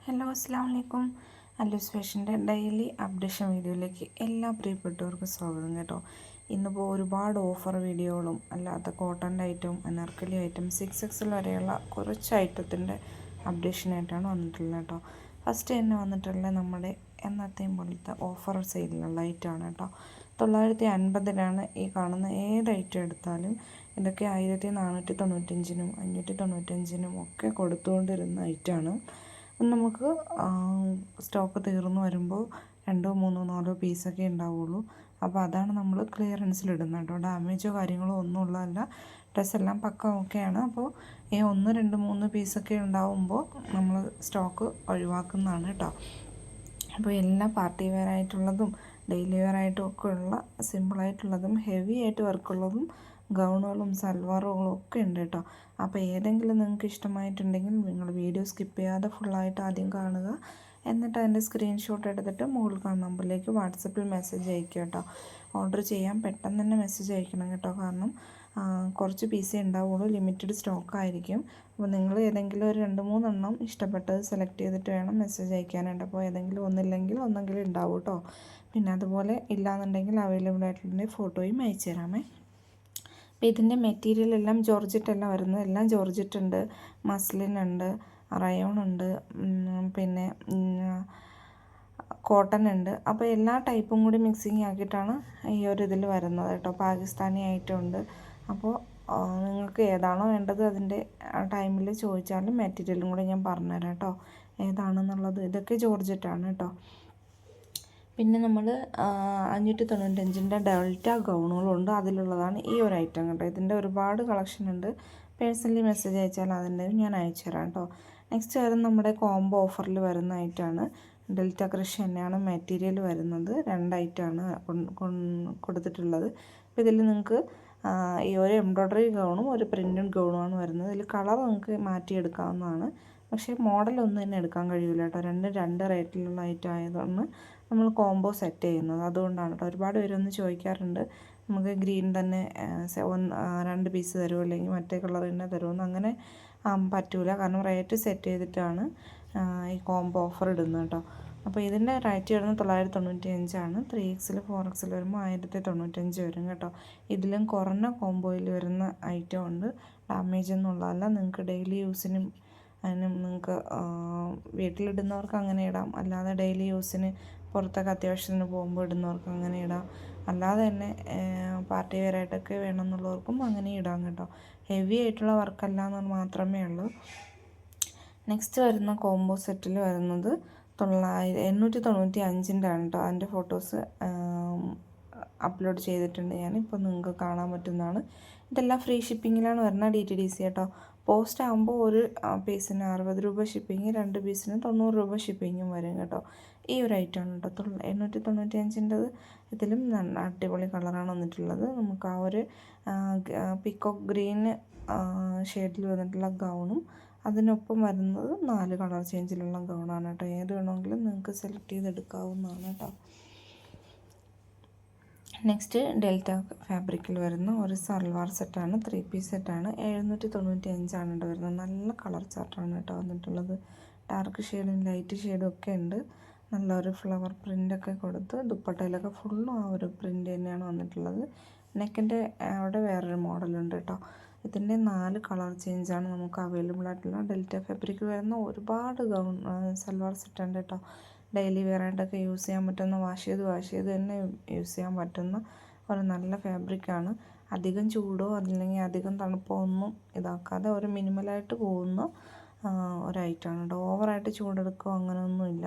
Hello അസ്സാം വലൈക്കും. അല്ലൂസ് ഫാഷൻ്റെ daily updation വീഡിയോയിലേക്ക് എല്ലാ പ്രിയപ്പെട്ടവർക്കും സ്വാഗതം കേട്ടോ. ഇന്നിപ്പോൾ ഒരുപാട് ഓഫർ വീഡിയോകളും അല്ലാത്ത കോട്ടൻ്റെ ഐറ്റവും അനാർക്കലി ഐറ്റം 6XL വരെയുള്ള കുറച്ച് ഐറ്റത്തിൻ്റെ അപ്ഡേഷനായിട്ടാണ് വന്നിട്ടുള്ളത് കേട്ടോ. ഫസ്റ്റ് തന്നെ വന്നിട്ടുള്ള നമ്മുടെ എന്നത്തെയും പോലത്തെ ഓഫർ സെയിലുള്ള ഐറ്റമാണ് കേട്ടോ. 950 ഈ കാണുന്ന ഏത് ഐറ്റം എടുത്താലും ഇതൊക്കെ 1495-നും 595-നും ഒക്കെ കൊടുത്തുകൊണ്ടിരുന്ന ഐറ്റമാണ്. നമുക്ക് സ്റ്റോക്ക് തീർന്നു വരുമ്പോൾ 2, 3, 4 പീസൊക്കെ ഉണ്ടാവുള്ളൂ. അപ്പോൾ അതാണ് നമ്മൾ ക്ലിയറൻസിലിടുന്നത് കേട്ടോ. ഡാമേജോ കാര്യങ്ങളോ ഒന്നും ഉള്ളതല്ല. ഡ്രസ്സെല്ലാം പക്ക ഓക്കെയാണ്. അപ്പോൾ ഈ 1, 2, 3 പീസൊക്കെ ഉണ്ടാവുമ്പോൾ നമ്മൾ സ്റ്റോക്ക് ഒഴിവാക്കുന്നതാണ് കേട്ടോ. അപ്പോൾ എല്ലാം പാർട്ടി വെയർ ആയിട്ടുള്ളതും ഡെയിലി വെയർ ആയിട്ടും ഒക്കെ ഉള്ള സിമ്പിളായിട്ടുള്ളതും ഹെവി ആയിട്ട് വർക്കുള്ളതും ഗൗണുകളും സൽവാറുകളും ഒക്കെ ഉണ്ട് കേട്ടോ. അപ്പോൾ ഏതെങ്കിലും നിങ്ങൾക്ക് ഇഷ്ടമായിട്ടുണ്ടെങ്കിൽ നിങ്ങൾ വീഡിയോ സ്കിപ്പ് ചെയ്യാതെ ഫുള്ളായിട്ട് ആദ്യം കാണുക. എന്നിട്ട് അതിൻ്റെ സ്ക്രീൻഷോട്ട് എടുത്തിട്ട് മുകളിൽ കാണുന്ന നമ്പറിലേക്ക് വാട്സപ്പിൽ മെസ്സേജ് അയക്കുക കേട്ടോ. ഓർഡർ ചെയ്യാൻ പെട്ടെന്ന് തന്നെ മെസ്സേജ് അയക്കണം കേട്ടോ. കാരണം കുറച്ച് പീസേ ഉണ്ടാവുള്ളൂ, ലിമിറ്റഡ് സ്റ്റോക്ക് ആയിരിക്കും. അപ്പോൾ നിങ്ങൾ ഏതെങ്കിലും ഒരു 2-3 എണ്ണം ഇഷ്ടപ്പെട്ടത് സെലക്ട് ചെയ്തിട്ട് വേണം മെസ്സേജ് അയക്കാനായിട്ട്. അപ്പോൾ ഏതെങ്കിലും ഒന്നില്ലെങ്കിൽ ഒന്നെങ്കിലും ഉണ്ടാവും കേട്ടോ. പിന്നെ അതുപോലെ ഇല്ലയെന്നുണ്ടെങ്കിൽ അവൈലബിൾ ആയിട്ടുള്ള ഫോട്ടോയും അയച്ചു തരാമേ. അപ്പോൾ ഇതിൻ്റെ മെറ്റീരിയൽ എല്ലാം ജോർജറ്റല്ല വരുന്നത്. എല്ലാം ജോർജറ്റ് ഉണ്ട്, മസ്ലിൻ ഉണ്ട്, റയോൺ ഉണ്ട്, പിന്നെ കോട്ടൺ ഉണ്ട്. അപ്പോൾ എല്ലാ ടൈപ്പും കൂടി മിക്സിങ് ആക്കിയിട്ടാണ് ഈ ഒരു ഇതിൽ വരുന്നത് കേട്ടോ. പാകിസ്ഥാനി ഐറ്റം ഉണ്ട്. അപ്പോൾ നിങ്ങൾക്ക് ഏതാണോ വേണ്ടത് അതിൻ്റെ ടൈമിൽ ചോദിച്ചാലും മെറ്റീരിയലും കൂടി ഞാൻ പറഞ്ഞുതരാം കേട്ടോ, ഏതാണെന്നുള്ളത്. ഇതൊക്കെ ജോർജറ്റാണ് കേട്ടോ. പിന്നെ നമ്മൾ 595-ൻ്റെ ഡെൽറ്റ ഗൗണുകളുണ്ട്. അതിലുള്ളതാണ് ഈ ഒരു ഐറ്റം കേട്ടോ. ഇതിൻ്റെ ഒരുപാട് കളക്ഷൻ ഉണ്ട്. പേഴ്സണലി മെസ്സേജ് അയച്ചാൽ അതിൻ്റെ ഞാൻ അയച്ചു തരാം കേട്ടോ. നെക്സ്റ്റ് വരുന്ന നമ്മുടെ കോംബോ ഓഫറിൽ വരുന്ന ഐറ്റമാണ്. ഡെൽറ്റ ക്രഷ് തന്നെയാണ് മെറ്റീരിയൽ വരുന്നത്. 2 ഐറ്റമാണ് കൊടുത്തിട്ടുള്ളത്. അപ്പോൾ ഇതിൽ നിങ്ങൾക്ക് ഈ ഒരു എംബ്രോയ്ഡറി ഗൗണും ഒരു പ്രിൻറ്റഡ് ഗൗണുമാണ് വരുന്നത്. ഇതിൽ കളർ നിങ്ങൾക്ക് മാറ്റിയെടുക്കാവുന്നതാണ്. പക്ഷേ മോഡലൊന്നും തന്നെ എടുക്കാൻ കഴിയില്ല കേട്ടോ. 2 റേറ്റിലുള്ള ഐറ്റം ആയതുകൊണ്ട് നമ്മൾ കോംബോ സെറ്റ് ചെയ്യുന്നത്. അതുകൊണ്ടാണ് കേട്ടോ. ഒരുപാട് പേരൊന്ന് ചോദിക്കാറുണ്ട്, നമുക്ക് ഗ്രീൻ തന്നെ 2 പീസ് തരുമോ അല്ലെങ്കിൽ മറ്റേ കളർ തന്നെ തരുമോ. അങ്ങനെ പറ്റൂല. കാരണം റേറ്റ് സെറ്റ് ചെയ്തിട്ടാണ് ഈ കോംബോ ഓഫർ ഇടുന്നത് കേട്ടോ. അപ്പോൾ ഇതിൻ്റെ റേറ്റ് വരുന്നത് 995 3XL 4XL വരുമ്പോൾ 1095 വരും കേട്ടോ. ഇതിലും കുറഞ്ഞ കോംബോയിൽ വരുന്ന ഐറ്റം ഉണ്ട്. ഡാമേജ് ഒന്നും ഉള്ളതല്ല. നിങ്ങൾക്ക് ഡെയിലി യൂസിനും അതിനും നിങ്ങൾക്ക് വീട്ടിലിടുന്നവർക്ക് അങ്ങനെ ഇടാം. അല്ലാതെ ഡെയിലി യൂസിന് പുറത്തൊക്കെ അത്യാവശ്യത്തിന് പോകുമ്പോൾ ഇടുന്നവർക്ക് അങ്ങനെ ഇടാം. അല്ലാതെ തന്നെ പാർട്ടി വെയർ ആയിട്ടൊക്കെ വേണമെന്നുള്ളവർക്കും അങ്ങനെ ഇടാം കേട്ടോ. ഹെവി ആയിട്ടുള്ള വർക്കല്ല എന്ന് മാത്രമേ ഉള്ളൂ. നെക്സ്റ്റ് വരുന്ന കോംബോ സെറ്റിൽ വരുന്നത് 895-ൻ്റെ ആണ് കേട്ടോ. അതിൻ്റെ ഫോട്ടോസ് അപ്ലോഡ് ചെയ്തിട്ടുണ്ട് ഞാൻ. ഇപ്പോൾ നിങ്ങൾക്ക് കാണാൻ പറ്റുന്നതാണ്. ഇതെല്ലാം ഫ്രീ ഷിപ്പിങ്ങിലാണ് വരുന്നത്. DTDC കേട്ടോ. പോസ്റ്റ് ആകുമ്പോൾ ഒരു പീസിന് 60 രൂപ ഷിപ്പിങ്, 2 പീസിന് 90 രൂപ ഷിപ്പിങ്ങും വരും കേട്ടോ. ഈ ഒരു ഐറ്റമാണ് കേട്ടോ 895-ൻ്റെത്. ഇതിലും അടിപൊളി കളറാണ് വന്നിട്ടുള്ളത്. നമുക്ക് ആ ഒരു പിക്കോക്ക് ഗ്രീൻ ഷെയ്ഡിൽ വന്നിട്ടുള്ള ഗൗണും അതിനൊപ്പം വരുന്നത് 4 കളർ ചേഞ്ചിലുള്ള ഗൗണാണ് കേട്ടോ. ഏത് വേണമെങ്കിലും നിങ്ങൾക്ക് സെലക്ട് ചെയ്തെടുക്കാവുന്നതാണ് കേട്ടോ. നെക്സ്റ്റ് ഡെൽറ്റ ഫാബ്രിക്കിൽ വരുന്ന ഒരു സൽവാർ സെറ്റാണ്. 3 പീസ് സെറ്റാണ്. 795 കേട്ടോ വരുന്നത്. നല്ല കളർ ചാർട്ടാണ് കേട്ടോ വന്നിട്ടുള്ളത്. ഡാർക്ക് ഷെയ്ഡും ലൈറ്റ് ഷെയ്ഡും ഒക്കെ ഉണ്ട്. നല്ലൊരു ഫ്ലവർ പ്രിൻ്റൊക്കെ കൊടുത്ത് ദുപ്പട്ടയിലൊക്കെ ഫുള്ളും ആ ഒരു പ്രിൻ്റ് തന്നെയാണ് വന്നിട്ടുള്ളത്. നെക്കിൻ്റെ അവിടെ വേറൊരു മോഡലുണ്ട് കേട്ടോ. ഇതിൻ്റെ 4 കളർ ചേഞ്ചാണ് നമുക്ക് അവൈലബിൾ ആയിട്ടുള്ള. ഡെൽറ്റ ഫാബ്രിക്കിൽ വരുന്ന ഒരുപാട് സൽവാർ സെറ്റുണ്ട് കേട്ടോ. ഡെയിലി വെയർ ആയിട്ടൊക്കെ യൂസ് ചെയ്യാൻ പറ്റുന്ന, വാഷ് ചെയ്ത് തന്നെ യൂസ് ചെയ്യാൻ പറ്റുന്ന ഒരു നല്ല ഫാബ്രിക്കാണ്. അധികം ചൂടോ അല്ലെങ്കിൽ അധികം തണുപ്പോ ഒന്നും ഇതാക്കാതെ ഒരു മിനിമലായിട്ട് പോകുന്ന ഒരു ഐറ്റമാണ് കേട്ടോ. ഓവറായിട്ട് ചൂടെടുക്കുകയോ അങ്ങനെയൊന്നുമില്ല.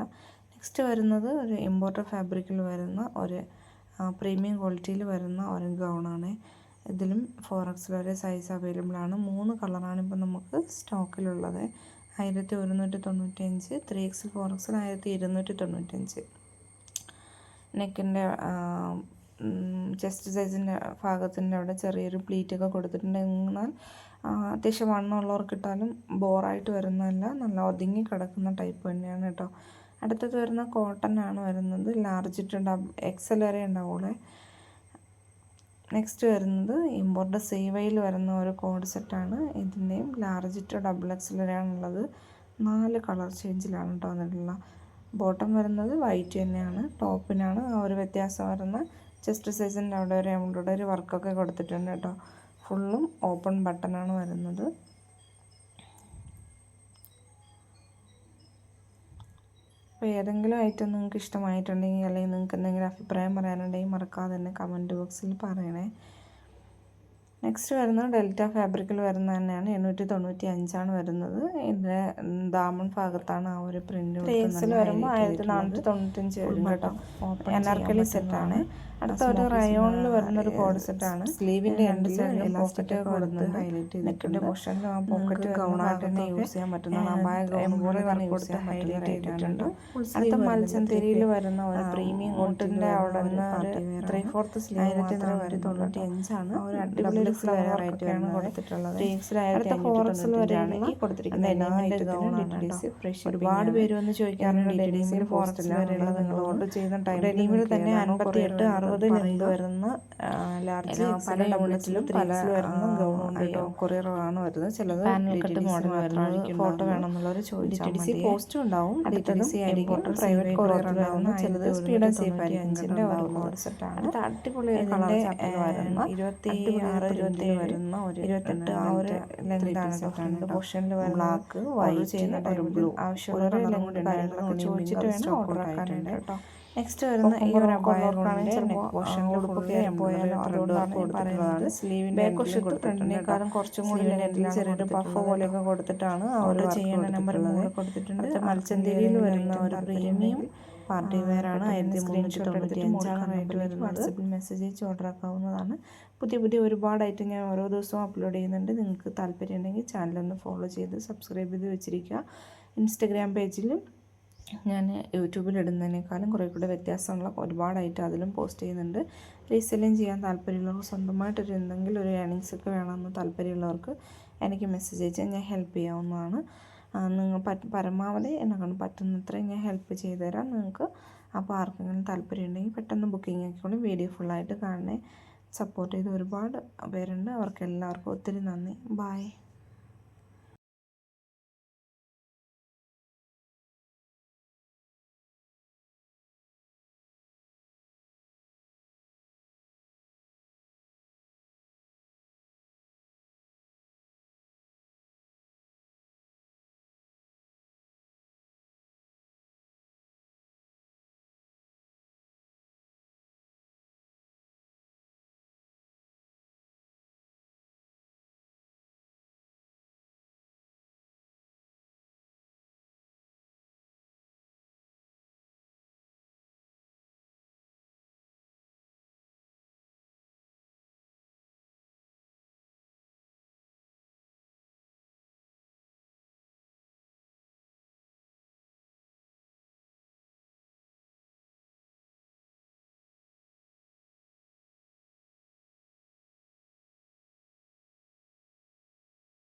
നെക്സ്റ്റ് വരുന്നത് ഒരു ഇമ്പോർട്ടഡ് ഫാബ്രിക്കിൽ വരുന്ന ഒരു പ്രീമിയം ക്വാളിറ്റിയിൽ വരുന്ന ഒരു ഗൗണാണ്. ഇതിലും 4XL വരെ സൈസ് അവൈലബിൾ ആണ്. 3 കളറാണ് ഇപ്പോൾ നമുക്ക് സ്റ്റോക്കിലുള്ളത്. 1195, 3XL 4XL 1295. നെക്കിൻ്റെ ചെസ്റ്റ് സൈസിൻ്റെ ഭാഗത്തിൻ്റെ അവിടെ ചെറിയൊരു പ്ലീറ്റൊക്കെ കൊടുത്തിട്ടുണ്ട്. എന്നാൽ അത്യാവശ്യം വണ്ണമുള്ളവർക്ക് ഇട്ടാലും ബോറായിട്ട് വരുന്നതല്ല, നല്ല ഒതുങ്ങി കിടക്കുന്ന ടൈപ്പ് തന്നെയാണ് കേട്ടോ. അടുത്തത് വരുന്ന കോട്ടൺ ആണ് വരുന്നത്. ലാർജ് ടു XL വരെ ഉണ്ടാവുള്ളൂ. നെക്സ്റ്റ് വരുന്നത് ഇമ്പോർട്ടഡ് സീവയിൽ വരുന്ന ഒരു കോഡ് സെറ്റാണ്. ഇതിൻ്റെയും ലാർജ് ടു XL വരെയാണുള്ളത്. 4 കളർ ചേഞ്ചിലാണ് കേട്ടോ വന്നിട്ടുള്ളത്. ബോട്ടം വരുന്നത് വൈറ്റ് തന്നെയാണ്. ടോപ്പിനാണ് ആ ഒരു വ്യത്യാസം വരുന്നത്. ചെസ്റ്റ് സൈസിൻ്റെ അവിടെ ഒരു എംബ്രോയ്ഡറി വർക്കൊക്കെ കൊടുത്തിട്ടുണ്ട് കേട്ടോ. ഫുള്ളും ഓപ്പൺ ബട്ടണാണ് വരുന്നത്. അപ്പോൾ ഏതെങ്കിലും ഐറ്റം നിങ്ങൾക്ക് ഇഷ്ടമായിട്ടുണ്ടെങ്കിൽ അല്ലെങ്കിൽ നിങ്ങൾക്ക് എന്തെങ്കിലും അഭിപ്രായം പറയാനുണ്ടെങ്കിൽ മറക്കാതെ തന്നെ കമൻറ്റ് ബോക്സിൽ പറയണേ. നെക്സ്റ്റ് വരുന്നത് ഡെൽറ്റ ഫാബ്രിക്കിൽ വരുന്നത് തന്നെയാണ്. 895 വരുന്നത്. ഇതിൻ്റെ ദാമൺ ഭാഗത്താണ് ആ ഒരു പ്രിൻ്റ്. വരുമ്പോൾ 1495 വരും കേട്ടോ. അനാർക്കലി സെറ്റാണ്. അടുത്ത ഒരു റയോണിൽ വരുന്ന ഒരു കോഡ് സെറ്റാണ്. സ്ലീവിൻ്റെ രണ്ട് സൈഡിലും പോക്കറ്റ് കൊടുത്ത് ഹൈലൈറ്റ് നെക്കിൻ്റെ പോർഷനിലും ആ പോക്കറ്റ് ഗൗണായിട്ട് തന്നെ യൂസ് ചെയ്യാൻ പറ്റുന്നതാണ്. അമ്പായ എംബ്രോയ്ഡറി വർക്ക് കൊടുത്ത് ഹൈലൈറ്റ് ചെയ്തിട്ടുണ്ട്. അടുത്ത മൽച്ചന്തേരിയിൽ വരുന്ന ഒരു പ്രീമിയം കോട്ടിൻ്റെ അവിടെ നിന്ന് ഒരു 3/4 സ്ലീവ് 1495 ഒരു അടിപൊളി ഫ്ലവറായിട്ടാണ് കൊടുത്തിട്ടുള്ളത്. അടുത്ത ഫോറക്സിൽ വരെയാണ് ഈ കൊടുത്തിരിക്കുന്നത്. ഒരുപാട് പേര് വന്ന് ചോദിക്കാറുണ്ട് ഡെനിമിൽ ഫോറക്സിൽ വരെയുള്ളത് നിങ്ങൾ ഓർഡർ ചെയ്യുന്ന ടൈം. ഡെനിമിൽ തന്നെ 58, 60 ലെങ്ത് വരുന്ന ലാർജ് പല യൂണിറ്റിലും പല വരുന്ന ഗൗണുണ്ട്. കൊറിയറാണ് വരുന്നത്. ചിലത് കട്ട് മോഡൽ വരുന്നത് ഫോട്ടോ വേണമെന്നുള്ളവർ ചോദിച്ചാൽ പോസ്റ്റും ഉണ്ടാവും. പ്രൈവറ്റ് കൊറിയർ ഉണ്ടാവുന്ന ചിലത് സ്പീഡ് ആൻഡ് സേഫ് ആയിരിക്കും. അടുത്ത അടിപൊളി കളർ ചാർട്ടിൽ വരുന്ന 26, 27 വരുന്ന ഒരു 28 ആ ഒരു ലെങ്താണ് ഫ്രണ്ട് പോർഷനിൽ വരുന്ന ബ്ലാക്ക് വൈറ്റ് ചെയ്യുന്ന ബ്ലൂ ആവശ്യമുള്ള ലെങ്ത് കാര്യങ്ങളൊക്കെ ചോദിച്ചിട്ട് വേണം ഓർഡർ ആക്കാനുണ്ട് കേട്ടോ. നെക്സ്റ്റ് വരുന്ന ഈ ഒരു പോയാലും അതുകൊണ്ടാണ് പറയുന്നത്. സ്ലീവിൻ്റെ ഫ്രണ്ടിനേക്കാളും കുറച്ചും കൂടി ചെറിയൊരു പഫ് പോലെയൊക്കെ കൊടുത്തിട്ടാണ് ഓർഡർ ചെയ്യേണ്ട നമ്പർ കൊടുത്തിട്ടുണ്ട്. മൽച്ചന്തേരിയിൽ വരുന്ന ഒരു പ്രീമിയം പാർട്ടി വെയർ ആണ്. 1395 റേറ്റ് വരുന്നത്. വാട്സപ്പിൽ മെസ്സേജ് അയച്ച് ഓർഡർ ആക്കാവുന്നതാണ്. പുതിയ ഒരുപാട് ഐറ്റം ഞാൻ ഓരോ ദിവസവും അപ്ലോഡ് ചെയ്യുന്നുണ്ട്. നിങ്ങൾക്ക് താല്പര്യം ഉണ്ടെങ്കിൽ ചാനലൊന്ന് ഫോളോ ചെയ്ത് സബ്സ്ക്രൈബ് ചെയ്ത് വെച്ചിരിക്കുക. ഇൻസ്റ്റഗ്രാം പേജിലും ഞാൻ യൂട്യൂബിൽ ഇടുന്നതിനേക്കാളും കുറേ കൂടെ വ്യത്യാസമുള്ള ഒരുപാട് ഐറ്റം അതിലും പോസ്റ്റ് ചെയ്യുന്നുണ്ട്. റീസെല്ലിങ് ചെയ്യാൻ താല്പര്യമുള്ളവർക്ക് സ്വന്തമായിട്ടൊരു എന്തെങ്കിലും ഒരു ഏണിങ്സ് ഒക്കെ വേണമെന്ന് താല്പര്യമുള്ളവർക്ക് എനിക്ക് മെസ്സേജ് അയച്ചാൽ ഞാൻ ഹെൽപ്പ് ചെയ്യാവുന്നതാണ്. നിങ്ങൾ പരമാവധി എന്നെക്കൊണ്ട് പറ്റുന്നത്രയും ഞാൻ ഹെൽപ്പ് ചെയ്തു തരാം നിങ്ങൾക്ക്. അപ്പോൾ ആർക്കെങ്കിലും താല്പര്യം ഉണ്ടെങ്കിൽ പെട്ടെന്ന് ബുക്കിംഗ് ആക്കിക്കൊണ്ട് വീഡിയോ ഫുള്ളായിട്ട് കാണണേ. സപ്പോർട്ട് ചെയ്ത് ഒരുപാട് പേരുണ്ട്. അവർക്ക് എല്ലാവർക്കും ഒത്തിരി നന്ദി. ബായ്.